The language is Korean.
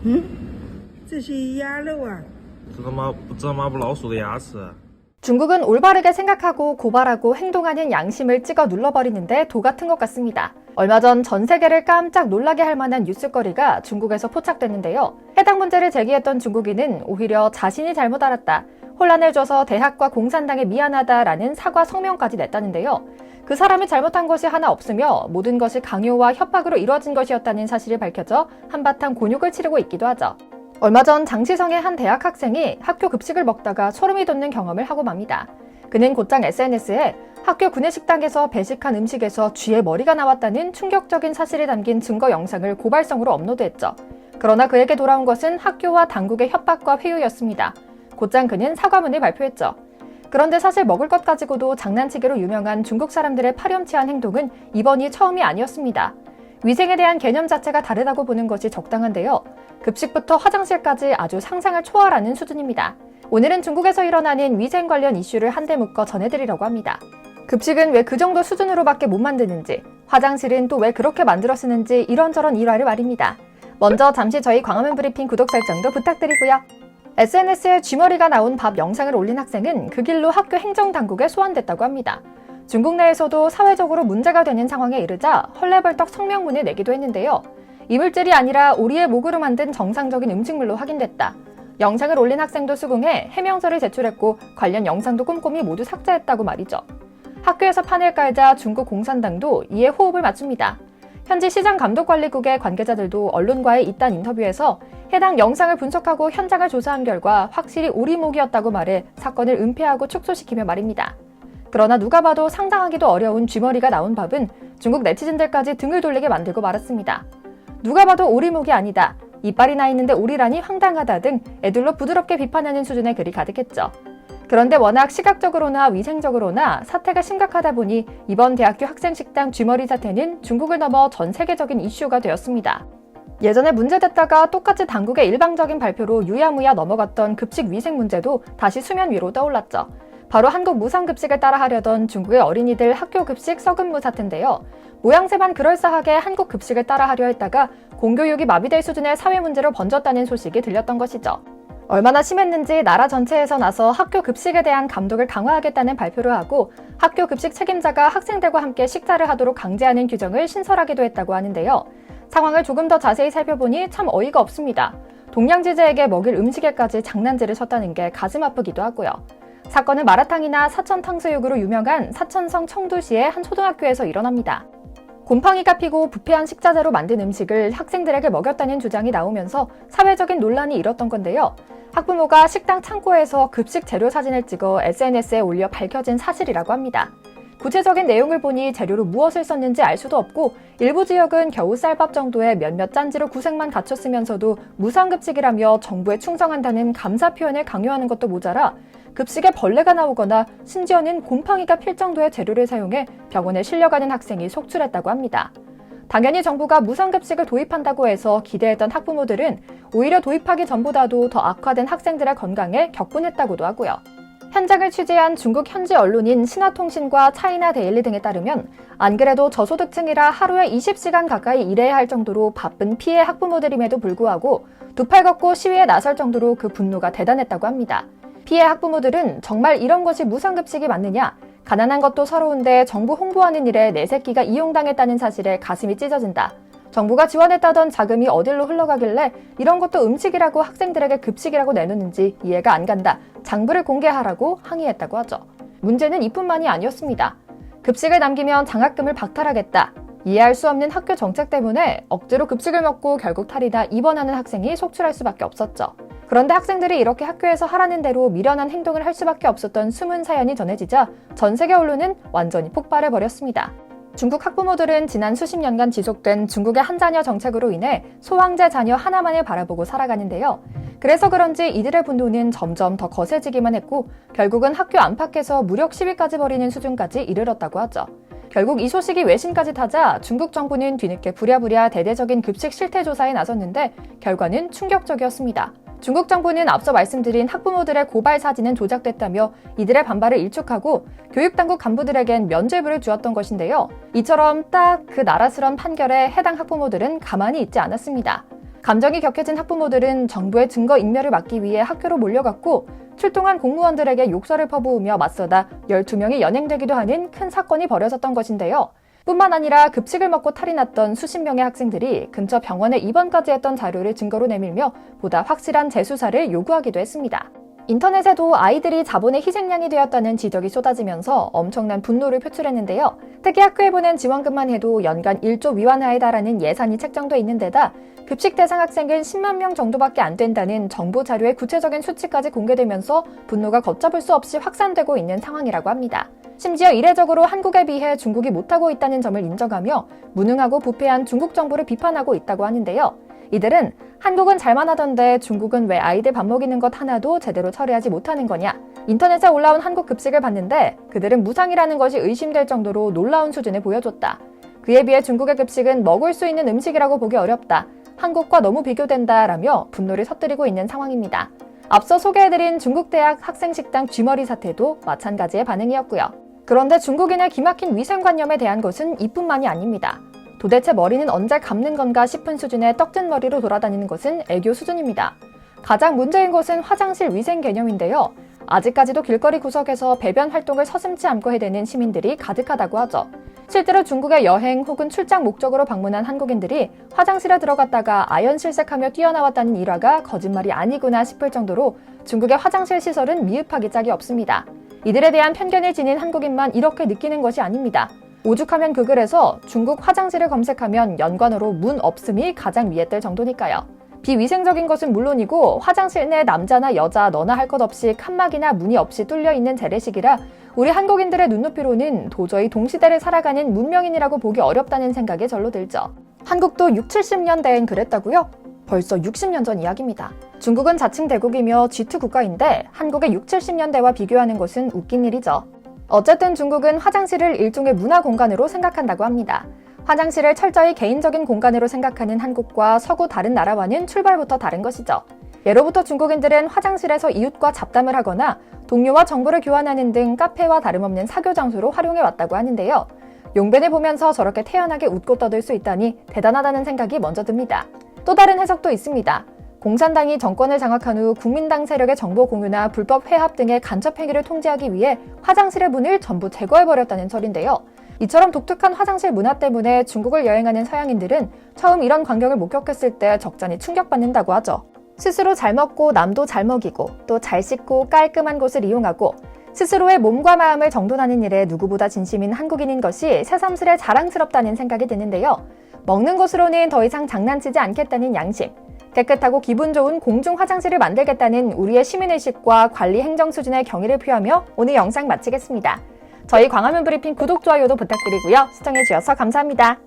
嗯，这些鸭肉啊，这他妈不老鼠的牙齿。 중국은 올바르게 생각하고 고발하고 행동하는 양심을 찍어 눌러버리는데 도 같은 것 같습니다. 얼마 전 전 세계를 깜짝 놀라게 할 만한 뉴스거리가 중국에서 포착됐는데요. 해당 문제를 제기했던 중국인은 오히려 자신이 잘못 알았다, 혼란을 줘서 대학과 공산당에 미안하다라는 사과 성명까지 냈다는데요. 그 사람이 잘못한 것이 하나 없으며 모든 것이 강요와 협박으로 이뤄진 것이었다는 사실이 밝혀져 한바탕 곤욕을 치르고 있기도 하죠. 얼마 전 장치성의 한 대학 학생이 학교 급식을 먹다가 소름이 돋는 경험을 하고 맙니다. 그는 곧장 SNS에 학교 구내식당에서 배식한 음식에서 쥐의 머리가 나왔다는 충격적인 사실이 담긴 증거 영상을 고발성으로 업로드했죠. 그러나 그에게 돌아온 것은 학교와 당국의 협박과 회유였습니다. 곧장 그는 사과문을 발표했죠. 그런데 사실 먹을 것 가지고도 장난치기로 유명한 중국 사람들의 파렴치한 행동은 이번이 처음이 아니었습니다. 위생에 대한 개념 자체가 다르다고 보는 것이 적당한데요. 급식부터 화장실까지 아주 상상을 초월하는 수준입니다. 오늘은 중국에서 일어나는 위생 관련 이슈를 한데 묶어 전해드리려고 합니다. 급식은 왜 그 정도 수준으로밖에 못 만드는지, 화장실은 또 왜 그렇게 만들어 쓰는지 이런저런 일화를 말입니다. 먼저 잠시 저희 광화문 브리핑 구독 설정도 부탁드리고요. SNS에 쥐머리가 나온 밥 영상을 올린 학생은 그 길로 학교 행정당국에 소환됐다고 합니다. 중국 내에서도 사회적으로 문제가 되는 상황에 이르자 헐레벌떡 성명문을 내기도 했는데요. 이물질이 아니라 오리의 목으로 만든 정상적인 음식물로 확인됐다. 영상을 올린 학생도 수긍해 해명서를 제출했고 관련 영상도 꼼꼼히 모두 삭제했다고 말이죠. 학교에서 판을 깔자 중국 공산당도 이에 호흡을 맞춥니다. 현지 시장감독관리국의 관계자들도 언론과의 이딴 인터뷰에서 해당 영상을 분석하고 현장을 조사한 결과 확실히 오리목이었다고 말해 사건을 은폐하고 축소시키며 말입니다. 그러나 누가 봐도 상상하기도 어려운 쥐머리가 나온 밥은 중국 네티즌들까지 등을 돌리게 만들고 말았습니다. 누가 봐도 오리목이 아니다, 이빨이 나 있는데 오리라니 황당하다 등 애들로 부드럽게 비판하는 수준의 글이 가득했죠. 그런데 워낙 시각적으로나 위생적으로나 사태가 심각하다 보니 이번 대학교 학생식당 쥐머리 사태는 중국을 넘어 전 세계적인 이슈가 되었습니다. 예전에 문제됐다가 똑같이 당국의 일방적인 발표로 유야무야 넘어갔던 급식 위생 문제도 다시 수면 위로 떠올랐죠. 바로 한국 무상급식을 따라하려던 중국의 어린이들 학교 급식 썩은무 사태인데요. 모양새만 그럴싸하게 한국 급식을 따라하려 했다가 공교육이 마비될 수준의 사회 문제로 번졌다는 소식이 들렸던 것이죠. 얼마나 심했는지 나라 전체에서 나서 학교 급식에 대한 감독을 강화하겠다는 발표를 하고 학교 급식 책임자가 학생들과 함께 식사를 하도록 강제하는 규정을 신설하기도 했다고 하는데요. 상황을 조금 더 자세히 살펴보니 참 어이가 없습니다. 동양지제에게 먹일 음식에까지 장난질을 쳤다는 게 가슴 아프기도 하고요. 사건은 마라탕이나 사천 탕수육으로 유명한 사천성 청두시의 한 초등학교에서 일어납니다. 곰팡이가 피고 부패한 식자재로 만든 음식을 학생들에게 먹였다는 주장이 나오면서 사회적인 논란이 일었던 건데요. 학부모가 식당 창고에서 급식 재료 사진을 찍어 SNS에 올려 밝혀진 사실이라고 합니다. 구체적인 내용을 보니 재료로 무엇을 썼는지 알 수도 없고 일부 지역은 겨우 쌀밥 정도의 몇몇 짠지로 구색만 갖췄으면서도 무상급식이라며 정부에 충성한다는 감사 표현을 강요하는 것도 모자라 급식에 벌레가 나오거나 심지어는 곰팡이가 필 정도의 재료를 사용해 병원에 실려가는 학생이 속출했다고 합니다. 당연히 정부가 무상급식을 도입한다고 해서 기대했던 학부모들은 오히려 도입하기 전보다도 더 악화된 학생들의 건강에 격분했다고도 하고요. 현장을 취재한 중국 현지 언론인 신화통신과 차이나 데일리 등에 따르면 안 그래도 저소득층이라 하루에 20시간 가까이 일해야 할 정도로 바쁜 피해 학부모들임에도 불구하고 두 팔 걷고 시위에 나설 정도로 그 분노가 대단했다고 합니다. 피해 학부모들은 정말 이런 것이 무상급식이 맞느냐, 가난한 것도 서러운데 정부 홍보하는 일에 내 새끼가 이용당했다는 사실에 가슴이 찢어진다. 정부가 지원했다던 자금이 어딜로 흘러가길래 이런 것도 음식이라고 학생들에게 급식이라고 내놓는지 이해가 안 간다. 장부를 공개하라고 항의했다고 하죠. 문제는 이뿐만이 아니었습니다. 급식을 남기면 장학금을 박탈하겠다. 이해할 수 없는 학교 정책 때문에 억지로 급식을 먹고 결국 탈이다 입원하는 학생이 속출할 수밖에 없었죠. 그런데 학생들이 이렇게 학교에서 하라는 대로 미련한 행동을 할 수밖에 없었던 숨은 사연이 전해지자 전 세계 언론은 완전히 폭발해버렸습니다. 중국 학부모들은 지난 수십 년간 지속된 중국의 한 자녀 정책으로 인해 소황제 자녀 하나만을 바라보고 살아가는데요. 그래서 그런지 이들의 분노는 점점 더 거세지기만 했고 결국은 학교 안팎에서 무력 시위까지 벌이는 수준까지 이르렀다고 하죠. 결국 이 소식이 외신까지 타자 중국 정부는 뒤늦게 부랴부랴 대대적인 급식 실태 조사에 나섰는데 결과는 충격적이었습니다. 중국 정부는 앞서 말씀드린 학부모들의 고발 사진은 조작됐다며 이들의 반발을 일축하고 교육당국 간부들에겐 면죄부를 주었던 것인데요. 이처럼 딱 그 나라스런 판결에 해당 학부모들은 가만히 있지 않았습니다. 감정이 격해진 학부모들은 정부의 증거 인멸을 막기 위해 학교로 몰려갔고 출동한 공무원들에게 욕설을 퍼부으며 맞서다 12명이 연행되기도 하는 큰 사건이 벌어졌던 것인데요. 뿐만 아니라 급식을 먹고 탈이 났던 수십 명의 학생들이 근처 병원에 입원까지 했던 자료를 증거로 내밀며 보다 확실한 재수사를 요구하기도 했습니다. 인터넷에도 아이들이 자본의 희생양이 되었다는 지적이 쏟아지면서 엄청난 분노를 표출했는데요. 특히 학교에 보낸 지원금만 해도 연간 1조 위안화에 달하는 예산이 책정돼 있는 데다 급식 대상 학생은 10만 명 정도밖에 안 된다는 정부 자료의 구체적인 수치까지 공개되면서 분노가 걷잡을 수 없이 확산되고 있는 상황이라고 합니다. 심지어 이례적으로 한국에 비해 중국이 못하고 있다는 점을 인정하며 무능하고 부패한 중국 정부를 비판하고 있다고 하는데요. 이들은 한국은 잘만 하던데 중국은 왜 아이들 밥 먹이는 것 하나도 제대로 처리하지 못하는 거냐. 인터넷에 올라온 한국 급식을 봤는데 그들은 무상이라는 것이 의심될 정도로 놀라운 수준을 보여줬다. 그에 비해 중국의 급식은 먹을 수 있는 음식이라고 보기 어렵다. 한국과 너무 비교된다라며 분노를 터뜨리고 있는 상황입니다. 앞서 소개해드린 중국 대학 학생식당 쥐머리 사태도 마찬가지의 반응이었고요. 그런데 중국인의 기막힌 위생관념에 대한 것은 이뿐만이 아닙니다. 도대체 머리는 언제 감는 건가 싶은 수준의 떡진 머리로 돌아다니는 것은 애교 수준입니다. 가장 문제인 것은 화장실 위생 개념인데요. 아직까지도 길거리 구석에서 배변 활동을 서슴지 않고 해대는 시민들이 가득하다고 하죠. 실제로 중국에 여행 혹은 출장 목적으로 방문한 한국인들이 화장실에 들어갔다가 아연실색하며 뛰어나왔다는 일화가 거짓말이 아니구나 싶을 정도로 중국의 화장실 시설은 미흡하기 짝이 없습니다. 이들에 대한 편견을 지닌 한국인만 이렇게 느끼는 것이 아닙니다. 오죽하면 그 글에서 중국 화장실을 검색하면 연관어로 문 없음이 가장 위에 뜰 정도니까요. 비위생적인 것은 물론이고 화장실 내 남자나 여자 너나 할 것 없이 칸막이나 문이 없이 뚫려있는 재래식이라 우리 한국인들의 눈높이로는 도저히 동시대를 살아가는 문명인이라고 보기 어렵다는 생각이 절로 들죠. 한국도 60, 70년대엔 그랬다고요? 벌써 60년 전 이야기입니다. 중국은 자칭 대국이며 G2 국가인데 한국의 60, 70년대와 비교하는 것은 웃긴 일이죠. 어쨌든 중국은 화장실을 일종의 문화 공간으로 생각한다고 합니다. 화장실을 철저히 개인적인 공간으로 생각하는 한국과 서구 다른 나라와는 출발부터 다른 것이죠. 예로부터 중국인들은 화장실에서 이웃과 잡담을 하거나 동료와 정보를 교환하는 등 카페와 다름없는 사교 장소로 활용해 왔다고 하는데요. 용변을 보면서 저렇게 태연하게 웃고 떠들 수 있다니 대단하다는 생각이 먼저 듭니다. 또 다른 해석도 있습니다. 공산당이 정권을 장악한 후 국민당 세력의 정보 공유나 불법 회합 등의 간첩 행위를 통제하기 위해 화장실의 문을 전부 제거해버렸다는 설인데요. 이처럼 독특한 화장실 문화 때문에 중국을 여행하는 서양인들은 처음 이런 광경을 목격했을 때 적잖이 충격받는다고 하죠. 스스로 잘 먹고 남도 잘 먹이고 또 잘 씻고 깔끔한 곳을 이용하고 스스로의 몸과 마음을 정돈하는 일에 누구보다 진심인 한국인인 것이 새삼스레 자랑스럽다는 생각이 드는데요. 먹는 것으로는 더 이상 장난치지 않겠다는 양심, 깨끗하고 기분 좋은 공중 화장실을 만들겠다는 우리의 시민의식과 관리 행정 수준의 경의를 표하며 오늘 영상 마치겠습니다. 저희 광화문 브리핑 구독, 좋아요도 부탁드리고요. 시청해주셔서 감사합니다.